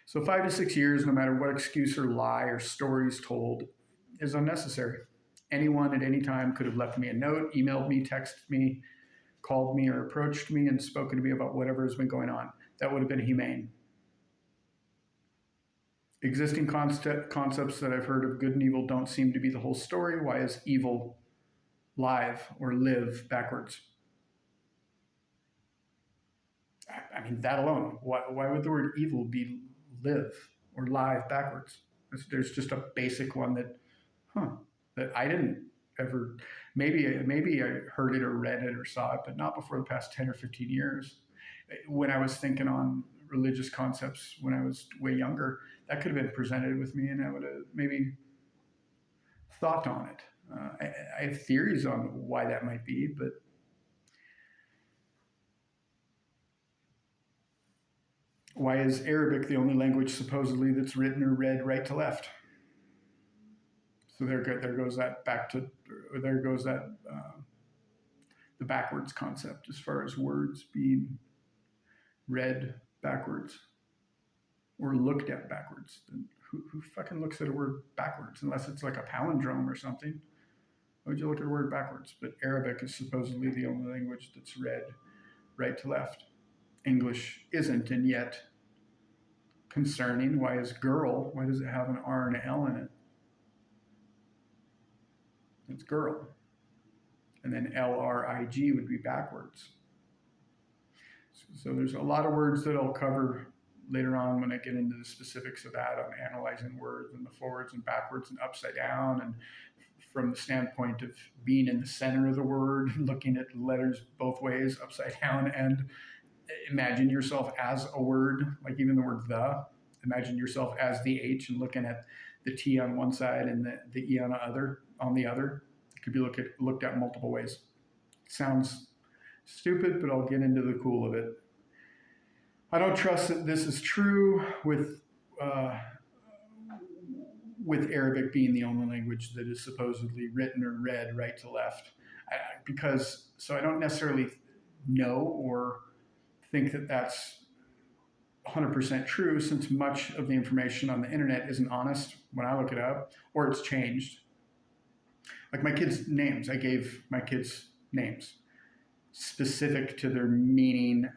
So 5 to 6 years, no matter what excuse or lie or stories told, is unnecessary. Anyone at any time could have left me a note, emailed me, texted me, called me, or approached me and spoken to me about whatever has been going on. That would have been humane. Existing concepts that I've heard of good and evil don't seem to be the whole story. Why is evil live or live backwards? I mean, that alone. Why would the word evil be live or live backwards? There's just a basic one that I didn't ever, maybe I heard it or read it or saw it, but not before the past 10 or 15 years. When I was thinking on religious concepts when I was way younger, that could have been presented with me and I would have maybe thought on it. I have theories on why that might be, but why is Arabic the only language supposedly that's written or read right to left? So there goes that back to, or there goes that the backwards concept as far as words being read backwards or looked at backwards. Who fucking looks at a word backwards unless it's like a palindrome or something? Why would you look at a word backwards? But Arabic is supposedly the only language that's read right to left. English isn't, and yet concerning. Why is girl? Why does it have an R and an L in it? It's girl. And then LRIG would be backwards. So there's a lot of words that I'll cover later on when I get into the specifics of that on analyzing words and the forwards and backwards and upside down, and from the standpoint of being in the center of the word, looking at letters both ways, upside down, and imagine yourself as a word, like even the word the. Imagine yourself as the H and looking at the T on one side and the E on the other. It could be looked at multiple ways. It sounds stupid, but I'll get into the cool of it. I don't trust that this is true with Arabic being the only language that is supposedly written or read right to left, so I don't necessarily know or think that that's 100% true, since much of the information on the internet isn't honest when I look it up, or it's changed. Like my kids' names, I gave my kids names specific to their meaning.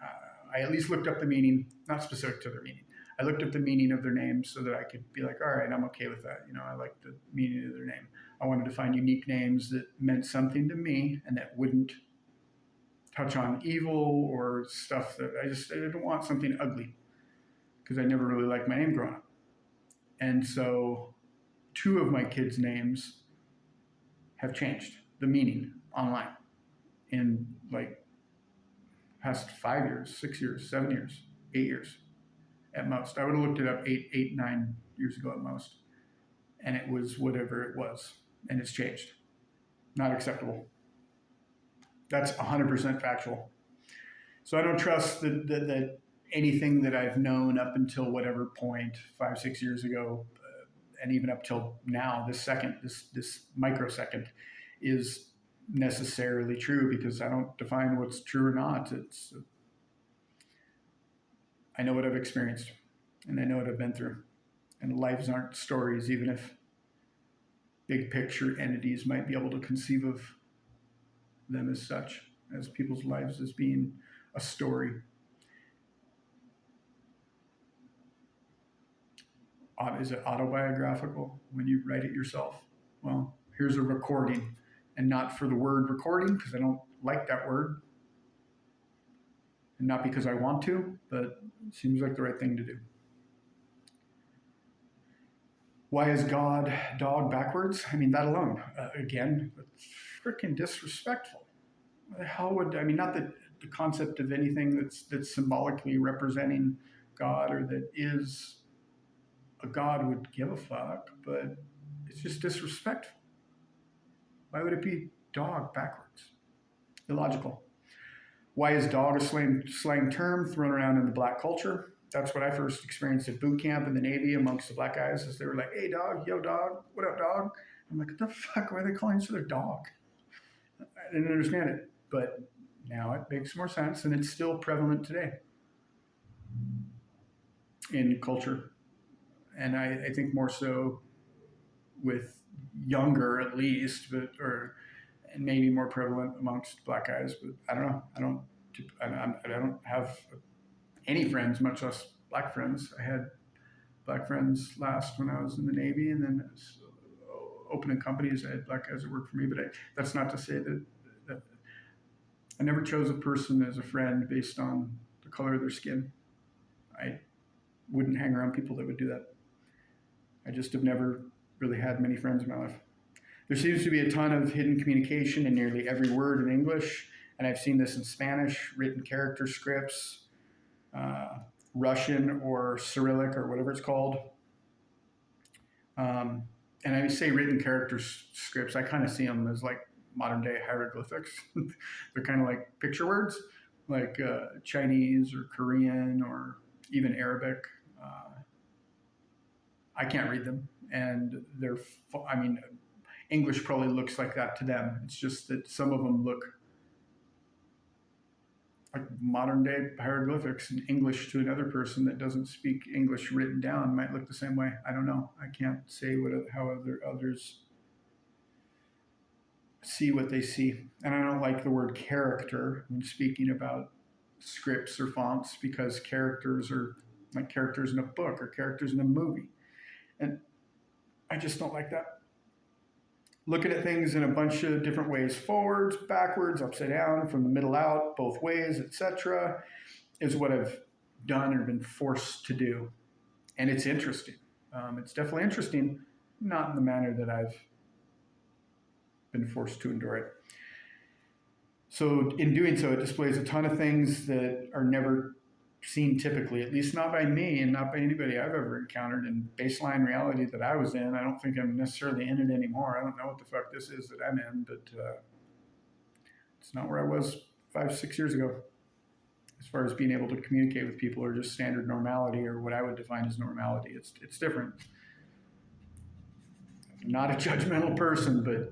I at least looked up the meaning, not specific to their meaning. I looked up the meaning of their names so that I could be like, all right, I'm okay with that. I like the meaning of their name. I wanted to find unique names that meant something to me and that wouldn't touch on evil or stuff that I didn't want something ugly, because I never really liked my name growing up. And so 2 of my kids' names have changed the meaning online in like past 5 years, 6 years, 7 years, 8 years at most. I would have looked it up 9 years ago at most. And it was whatever it was. And it's changed. Not acceptable. That's 100% factual. So I don't trust that anything that I've known up until whatever point, 5, 6 years ago, and even up till now, this microsecond, is necessarily true, because I don't define what's true or not. I know what I've experienced, and I know what I've been through. And lives aren't stories, even if big picture entities might be able to conceive of them as such, as people's lives as being a story. Is it autobiographical when you write it yourself? Well, here's a recording, and not for the word recording, because I don't like that word, and not because I want to, but it seems like the right thing to do. Why is God dog backwards? I mean, that alone, again, it's freaking disrespectful. How would, not that the concept of anything that's symbolically representing God or that is a God would give a fuck, but it's just disrespectful. Why would it be dog backwards? Illogical. Why is dog a slang term thrown around in the black culture? That's what I first experienced at boot camp in the Navy amongst the black guys, as they were like, hey dog, yo dog, what up dog? I'm like, what the fuck, why are they calling each other dog? I didn't understand it, but now it makes more sense, and it's still prevalent today in culture. And I think more so with younger, at least, and maybe more prevalent amongst black guys. But I don't know. I don't have any friends, much less black friends. I had black friends last when I was in the Navy, and then opening companies, I had black guys that worked for me. But that's not to say that I never chose a person as a friend based on the color of their skin. I wouldn't hang around people that would do that. I just have never really had many friends in my life. There seems to be a ton of hidden communication in nearly every word in English, and I've seen this in Spanish, written character scripts, Russian or Cyrillic or whatever it's called. And I say written character scripts, I kind of see them as like modern day hieroglyphics. They're kind of like picture words, like Chinese or Korean or even Arabic. I can't read them, and English probably looks like that to them. It's just that some of them look like modern day hieroglyphics, and English to another person that doesn't speak English written down might look the same way. I don't know. I can't say how others see what they see. And I don't like the word character when speaking about scripts or fonts, because characters are like characters in a book or characters in a movie. And I just don't like that. Looking at things in a bunch of different ways, forwards, backwards, upside down, from the middle out, both ways, etc., is what I've done or been forced to do. And it's interesting. It's definitely interesting, not in the manner that I've been forced to endure it. So in doing so, it displays a ton of things that are never seen typically, at least not by me and not by anybody I've ever encountered in baseline reality that I was in. I don't think I'm necessarily in it anymore. I don't know what the fuck this is that I'm in, but it's not where I was 5-6 years ago as far as being able to communicate with people or just standard normality or what I would define as normality. It's different. I'm not a judgmental person, but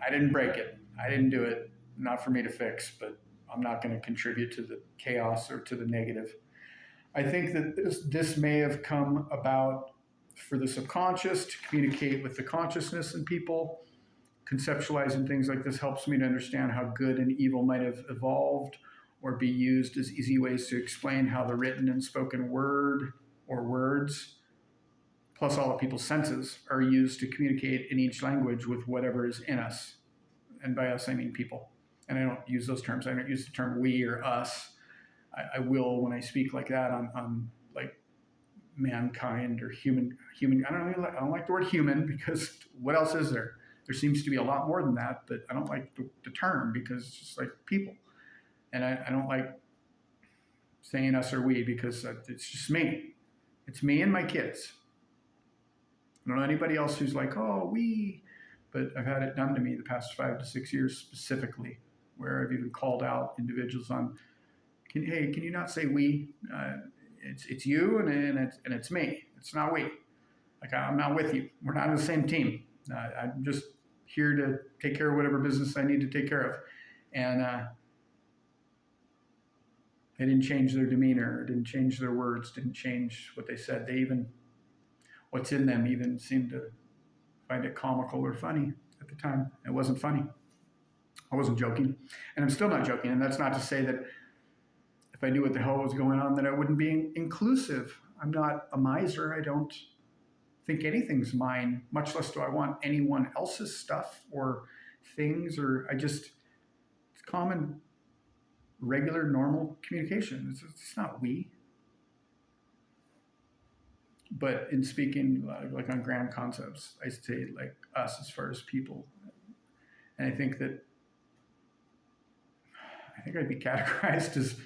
I didn't break it. I didn't do it. Not for me to fix, but I'm not going to contribute to the chaos or to the negative. I think that this may have come about for the subconscious to communicate with the consciousness in people. Conceptualizing things like this helps me to understand how good and evil might have evolved or be used as easy ways to explain how the written and spoken word or words, plus all of people's senses, are used to communicate in each language with whatever is in us. And by us, I mean people. And I don't use those terms. I don't use the term we or us. I will when I speak like that on like mankind or human. I don't like the word human, because what else is there? There seems to be a lot more than that, but I don't like the term because it's just like people. And I don't like saying us or we, because it's just me. It's me and my kids. I don't know anybody else who's like, oh, we, but I've had it done to me the past 5 to 6 years specifically, where I've even called out individuals on, hey, can you not say we? It's you and it's me. It's not we. Like, I'm not with you. We're not on the same team. I'm just here to take care of whatever business I need to take care of. And they didn't change their demeanor, didn't change their words, didn't change what they said. They even, what's in them even seemed to find it comical or funny at the time. It wasn't funny. I wasn't joking, and I'm still not joking. And that's not to say that if I knew what the hell was going on, that I wouldn't be inclusive. I'm not a miser. I don't think anything's mine, much less do I want anyone else's stuff or things, or it's common, regular, normal communication. It's not we. But in speaking like on grand concepts, I say like us as far as people. And I think I'd be categorized as,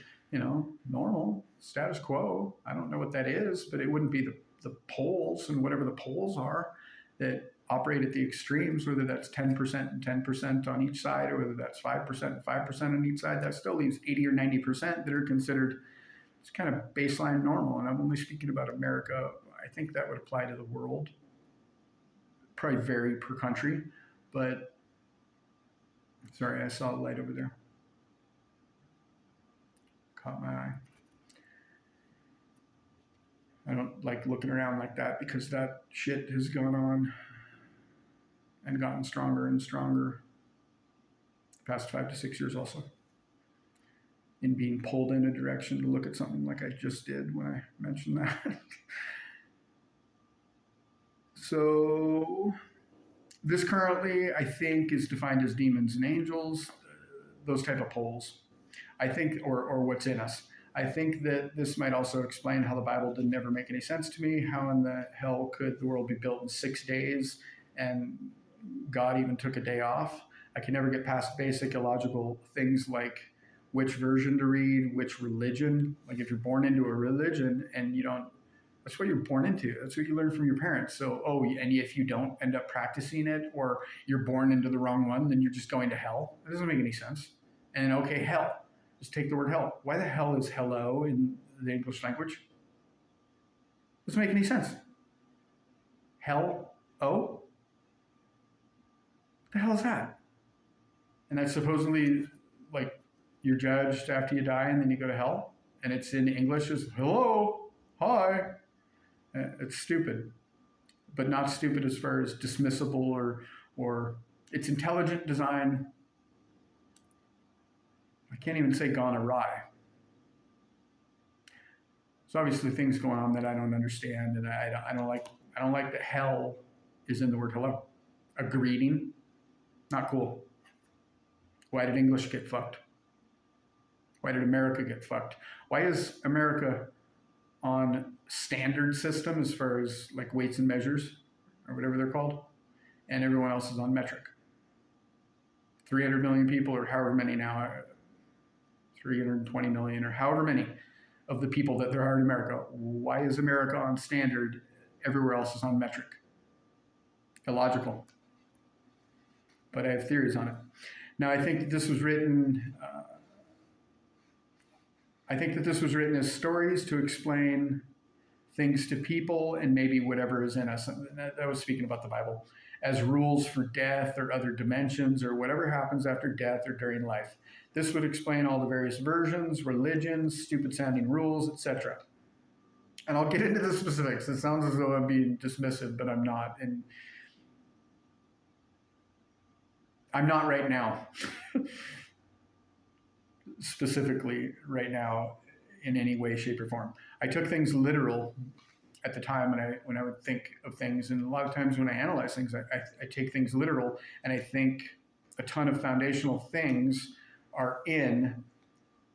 normal, status quo. I don't know what that is, but it wouldn't be the poles and whatever the poles are that operate at the extremes, whether that's 10% and 10% on each side, or whether that's 5% and 5% on each side. That still leaves 80 or 90% that are considered, it's kind of baseline normal. And I'm only speaking about America. I think that would apply to the world. Probably vary per country, but sorry, I saw the light over there. Caught my eye. I don't like looking around like that, because that shit has gone on and gotten stronger and stronger the past 5 to 6 years also, in being pulled in a direction to look at something like I just did when I mentioned that. So this currently, I think, is defined as demons and angels, those type of poles. I think, or what's in us. I think that this might also explain how the Bible didn't ever make any sense to me. How in the hell could the world be built in 6 days and God even took a day off? I can never get past basic illogical things like which version to read, which religion. Like if you're born into a religion and you don't, that's what you're born into. That's what you learn from your parents. So, and if you don't end up practicing it, or you're born into the wrong one, then you're just going to hell. It doesn't make any sense. And okay, hell. Just take the word hell. Why the hell is hello in the English language? Doesn't make any sense. Hell, oh? The hell is that? And that's supposedly like you're judged after you die and then you go to hell. And it's in English as hello, hi. It's stupid, but not stupid as far as dismissible or it's intelligent design. I can't even say gone awry. So obviously things going on that I don't understand, and I don't like. I don't like that hell is in the word hello. A greeting, not cool. Why did English get fucked? Why did America get fucked? Why is America on standard system as far as like weights and measures or whatever they're called, and everyone else is on metric? 300 million people or however many now, 320 million or however many of the people that there are in America. Why is America on standard? Everywhere else is on metric. Illogical. But I have theories on it. Now, I think that this was written. I think that this was written as stories to explain things to people and maybe whatever is in us. That was speaking about the Bible as rules for death or other dimensions or whatever happens after death or during life. This would explain all the various versions, religions, stupid sounding rules, etc. And I'll get into the specifics. It sounds as though I'm being dismissive, but I'm not. And I'm not right now. Specifically right now in any way, shape, or form. I took things literal at the time when I would think of things, and a lot of times when I analyze things, I take things literal, and I think a ton of foundational things are in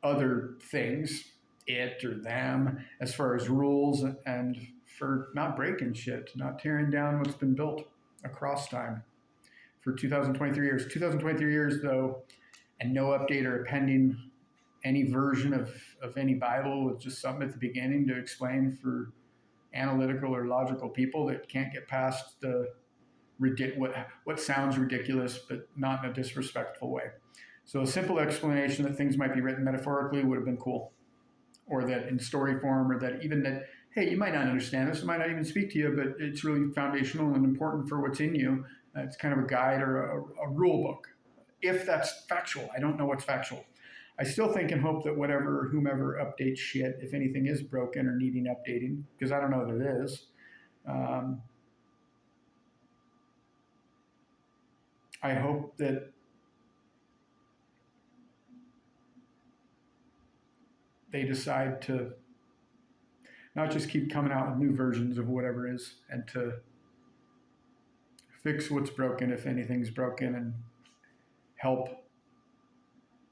other things, it or them, as far as rules and for not breaking shit, not tearing down what's been built across time for 2023 years. 2023 years though, and no update or pending any version of any Bible with just something at the beginning to explain for analytical or logical people that can't get past the what sounds ridiculous, but not in a disrespectful way. So a simple explanation that things might be written metaphorically would have been cool, or that in story form, or that even that, hey, you might not understand this, it might not even speak to you, but it's really foundational and important for what's in you. It's kind of a guide or a rule book. If that's factual, I don't know what's factual. I still think and hope that whomever updates shit, if anything is broken or needing updating, because I don't know that it is. I hope that they decide to not just keep coming out with new versions of whatever is, and to fix what's broken if anything's broken, and help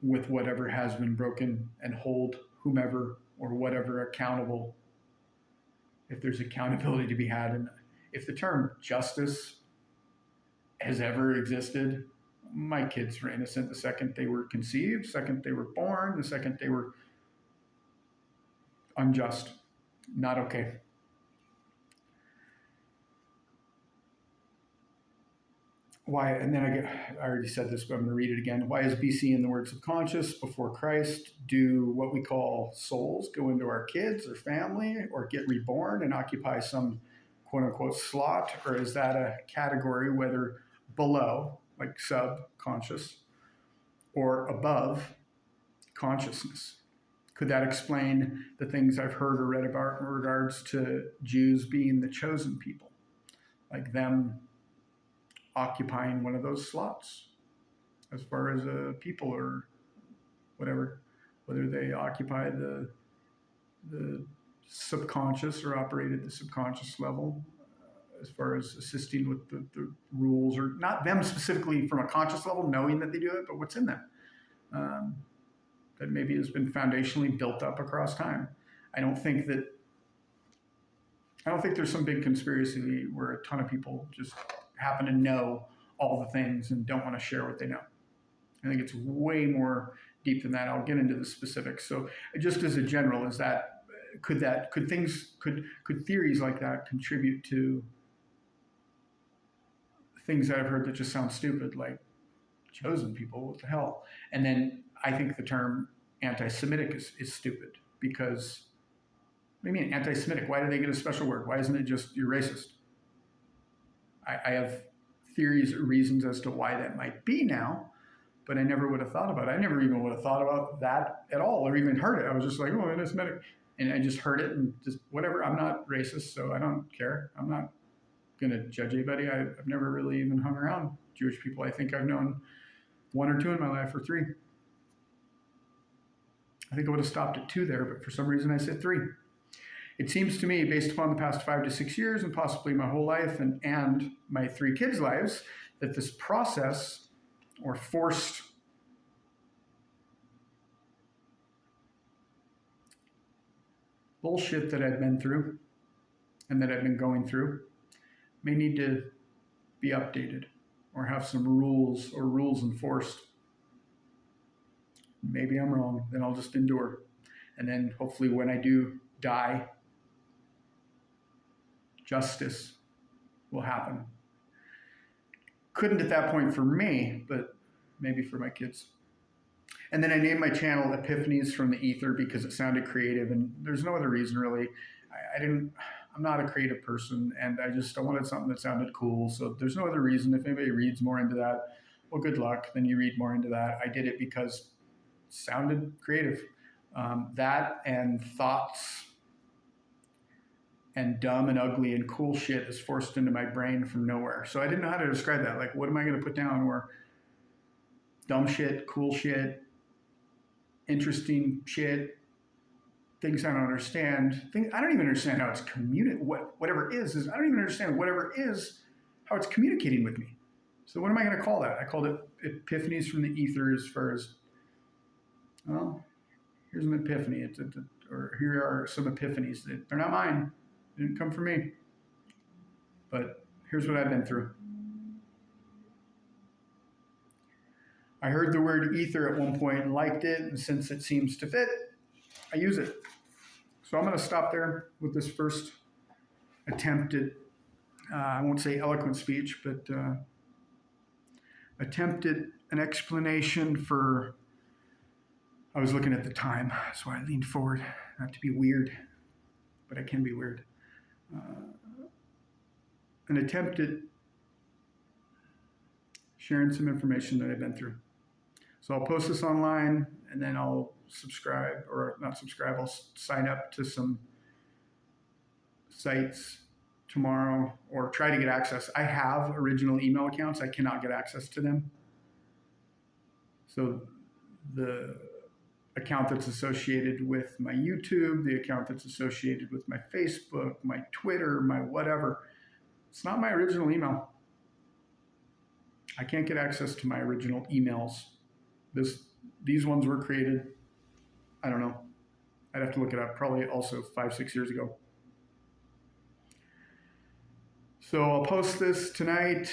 with whatever has been broken, and hold whomever or whatever accountable if there's accountability to be had. And if the term justice has ever existed, my kids were innocent the second they were conceived, the second they were born, the second they were unjust. Not okay. Why, and then I already said this, but I'm going to read it again. Why is BC in the word subconscious before Christ? Do what we call souls go into our kids or family or get reborn and occupy some quote unquote slot? Or is that a category, whether below, like subconscious, or above consciousness? Could that explain the things I've heard or read about in regards to Jews being the chosen people? Like them occupying one of those slots as far as a people or whatever, whether they occupy the subconscious or operate at the subconscious level as far as assisting with the rules, or not them specifically from a conscious level knowing that they do it, but what's in them that maybe has been foundationally built up across time. I don't think there's some big conspiracy where a ton of people just happen to know all the things and don't want to share what they know. I think it's way more deep than that. I'll get into the specifics. So just as a general, is that could theories like that contribute to things that I've heard that just sound stupid, like chosen people, what the hell? And then I think the term anti-Semitic is stupid, because what do you mean anti-Semitic? Why do they get a special word? Why isn't it just you're racist? I have theories or reasons as to why that might be now, but I never would have thought about it. I never even would have thought about that at all or even heard it. I was just like, oh, anti-Semitic. And I just heard it and just whatever. I'm not racist, so I don't care. I'm not going to judge anybody. I've never really even hung around Jewish people. I think I've known one or two in my life, or three. I think I would have stopped at two there, but for some reason I said three. It seems to me, based upon the past 5 to 6 years and possibly my whole life and my 3 kids' lives, that this process or forced bullshit that I've been through and that I've been going through may need to be updated or have some rules or rules enforced. Maybe I'm wrong, then I'll just endure. And then hopefully when I do die, justice will happen. Couldn't at that point for me, but maybe for my kids. And then I named my channel Epiphanies from the Ether because it sounded creative, and there's no other reason really. I'm not a creative person, and I wanted something that sounded cool. So there's no other reason. If anybody reads more into that, well, good luck. Then you read more into that. I did it because it sounded creative. That and thoughts and dumb and ugly and cool shit is forced into my brain from nowhere. So I didn't know how to describe that. Like, what am I going to put down where dumb shit, cool shit, interesting shit, things I don't understand. I don't even understand how it's whatever it is, I don't even understand whatever it is, how it's communicating with me. So what am I going to call that? I called it Epiphanies from the Ether as far as, well, here's an epiphany. Or here are some epiphanies. They're not mine. They didn't come from me. But here's what I've been through. I heard the word ether at one point and liked it, and since it seems to fit, I use it. So I'm going to stop there with this first attempt at, I won't say eloquent speech, but attempt at an explanation for, I was looking at the time, so I leaned forward, not to be weird, but I can be weird. An attempt at sharing some information that I've been through. So I'll post this online, and then I'll subscribe, or not subscribe, I'll sign up to some sites tomorrow or try to get access. I have original email accounts. I cannot get access to them. So the account that's associated with my YouTube, the account that's associated with my Facebook, my Twitter, my whatever, it's not my original email. I can't get access to my original emails. These ones were created, I don't know, I'd have to look it up, probably also 5-6 years ago. So I'll post this tonight,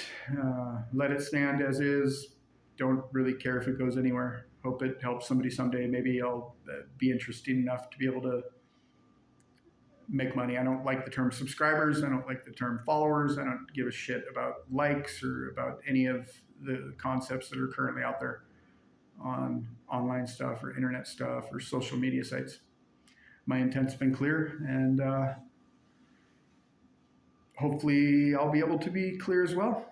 let it stand as is. Don't really care if it goes anywhere. Hope it helps somebody someday. Maybe I'll be interesting enough to be able to make money. I don't like the term subscribers. I don't like the term followers. I don't give a shit about likes or about any of the concepts that are currently out there on online stuff or internet stuff or social media sites. My intent's been clear, and hopefully I'll be able to be clear as well.